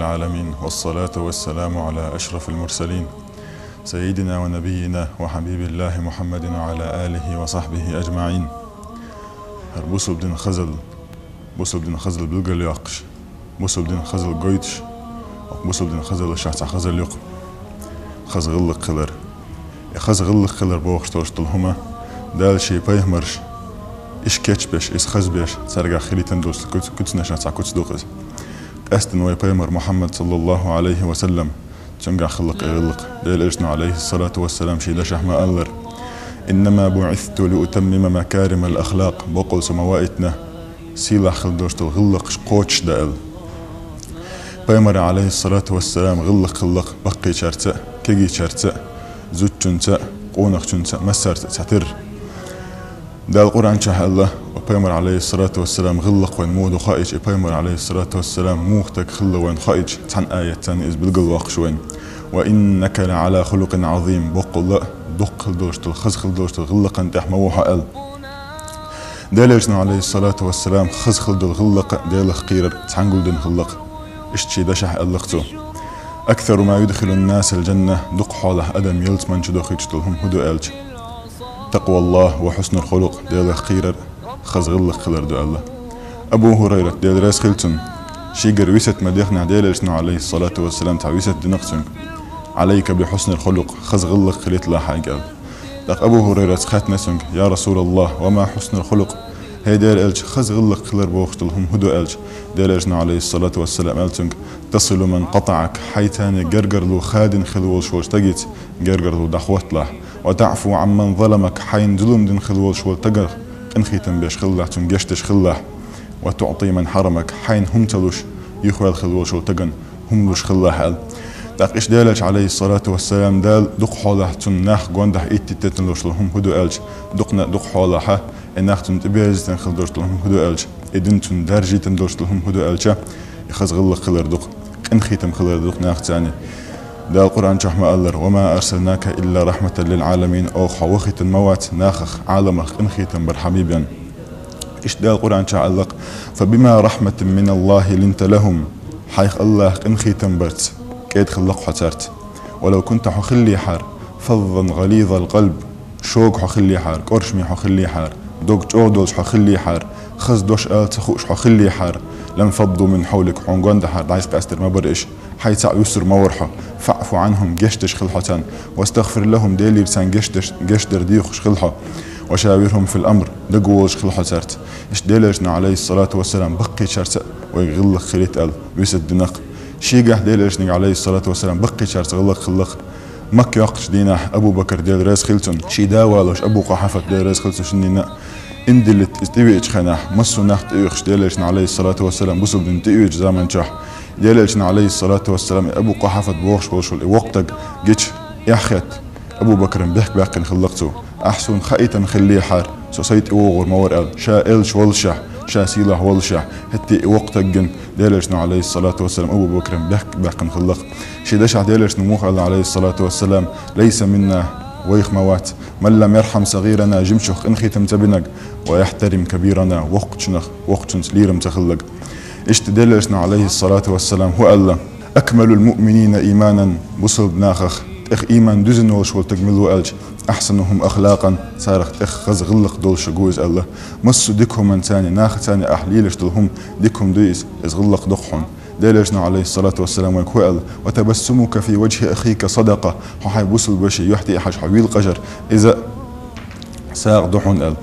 العالمين، والصلاة والسلام على أشرف المرسلين سيدنا ونبينا وحبيب الله محمد وعلى آله وصحبه أجمعين. بوسو بدين خزل بلغل يقش، بوسو بدين خزل قويتش، بوسو بدين خزل شحت خزل يق، خز غلق خلر، خز غلق خلر بوخش توشتلهما دال شي بايهمرش إش كيتش بيش إس خز بيش سرقا خليتن دوس كتنا شحت كتس دوقز أستن وي بايمر محمد صلى الله عليه وسلم تنقع خلق يغلق ديل إجنا عليه الصلاة والسلام شي دشح ما ألر إنما بعثت لأتمم مكارم الأخلاق بقول سموائتنا سيلا خلدوش تغلق قوتش دائل بايمر عليه الصلاة والسلام غلق خلق بقي شرطة كيجي شرطة زوج شنطة قونق شنطة مسر تعتر دا القرآن شح الله وبايمر عليه الصلاة والسلام غلق وين مود وخائج بايمر عليه الصلاة والسلام موختك خل وين خائج تن آية تاني إز بالقل واقش وين وإنك لعلى خلق عظيم بقول لا دق خلدوشتل خز خلدوشتل غلق انت احموها ال دالجنا عليه الصلاة والسلام خز خلدو غلق ديل خقير تعنقل دين خلق اشتشي دشح اللقتو أكثر ما يدخل الناس الجنة دق حوله أدم يلت من شدوخيجتلهم هدو ألج تقوى الله وحسن الخلق ديال خير خز غلق خلر دو الله أبو هريرة ديال راس خلتن شيقر ويست مديخنا ديالجنا عليه الصلاة والسلام تاع ويست دنقتن عليك بحسن الخلق خز غلق خليت لا حاجة دق أبو هريرة خات نسنج يا رسول الله وما حسن الخلق هي ديال ألج خز غلق خلر بوختلهم هدو ألج ديالجنا عليه الصلاة والسلام ألتنج تصل من قطعك حيتاني جرجر له خادن خلول شوش تجيت جرجر له دخوت له وتعفو عمن ظلمك حين ظلم دين خلول شوال تجر انخيتم بيش خلاه تنجشتش خلاه وتعطي من حرمك حين هم تلوش يخوال خلول شوال تجن هم لوش خلاه ال داق إيش دالج عليه الصلاة والسلام دال دق حوله تناخ جونده إيتي تتنلوش لهم هدو ألج دقنا دق حوله إناخ تنتبيز تنخلدوش لهم هدو ألج إدن تندرجي تندوش لهم هدو ألج يخز غلق خلر دق انخيتم خلر دق ناخ تاني دا القرآن شحما ألر وما أرسلناك إلا رحمة للعالمين أو خوخت الموات ناخخ عالمخ انخيتم برحبيبا إيش دا القرآن شعلق فبما رحمة من الله لنت لهم حيخ الله انخيتم برت كيد خلق حترت ولو كنت حخلي حار فظا غليظ القلب شوق حخلي حار قرشمي حخلي حار دوق جودوش حخلي حار خز دوش آل تخوش حخلي حار لم فضوا من حولك حونقون دحار دايس قاستر ما برئش حيث يسر مورحة فاعفو عنهم جشتش خلحتان واستغفر لهم ديلي بسان جشتر ديخش خلحة وشاورهم في الأمر دقوش خلحة سرت إش ديلجنا عليه الصلاة والسلام بقي شرت ويغلق خليت أل ويسد دنق شيقه ديلجنا عليه الصلاة والسلام بقي شرت غلق خلق مكي يقش دينا أبو بكر ديل راس خلتون شي داوالوش أبو قحافة ديل راس خلتون شنينا اندلت استويج خناح مسو ناخت ايوخش ديلجنا عليه الصلاة والسلام بسو بنت ايوج زمن شح ديالجنا عليه الصلاة والسلام أبو قحافة بوخش بوشل وقتك جيتش يحيت أبو بكر بيحك باقي خلقته أحسن خايتا خليه حار سوسيت اوغر مور ال شا إلش والشح شا سيلح والشح هتي وقتك جن ديالجنا عليه الصلاة والسلام أبو بكر بيحك باقي خلق شي دشع ديالجنا موخ عليه الصلاة والسلام ليس منا ويخ موات من لم يرحم صغيرنا جمشخ انخيتم تبنق ويحترم كبيرنا وقت ليرم تخلق اشتدلجنا عليه الصلاة والسلام هو الله أكمل المؤمنين إيمانا بصل بناخخ إخ إيمان دزن وشول تكملوا ألج أحسنهم أخلاقا صارخ إخ خز غلق دول شجوز الله مسو ديكهم من تاني ناخ تاني أحليلش دلهم ديكهم ديس إز غلق دقحون ديلجنا عليه الصلاة والسلام ويكو ال وتبسمك في وجه أخيك صدقة حي بوصل بشي يحتي حاج حويل قجر إذا ساق دحون ال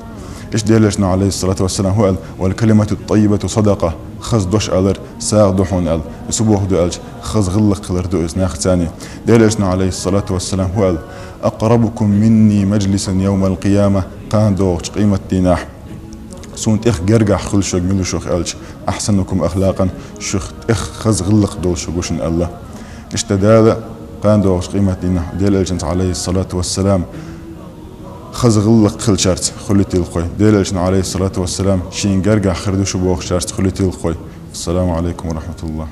إيش ديلجنا عليه الصلاة والسلام هو ال والكلمة الطيبة صدقة خز دوش ألر ساق دحون ال يسبوه دو ألج خز غلق خلر دو إزناخ تاني ديلجنا عليه الصلاة والسلام هو ال أقربكم مني مجلسا يوم القيامة قان دوغش قيمة ديناح سونت إخ جرجع خل شق ملو شخ ألج أحسنكم أخلاقا شخ إخ خز غلق دول شقوشن الله اشتدال قان دوغش قيمة ديناح ديلجنا عليه الصلاة والسلام خز غلق خل شرط خلتي الخوي ديلجنا عليه الصلاة والسلام شين جرجع خردوش بوخ شرط خلتي الخوي. السلام عليكم ورحمة الله.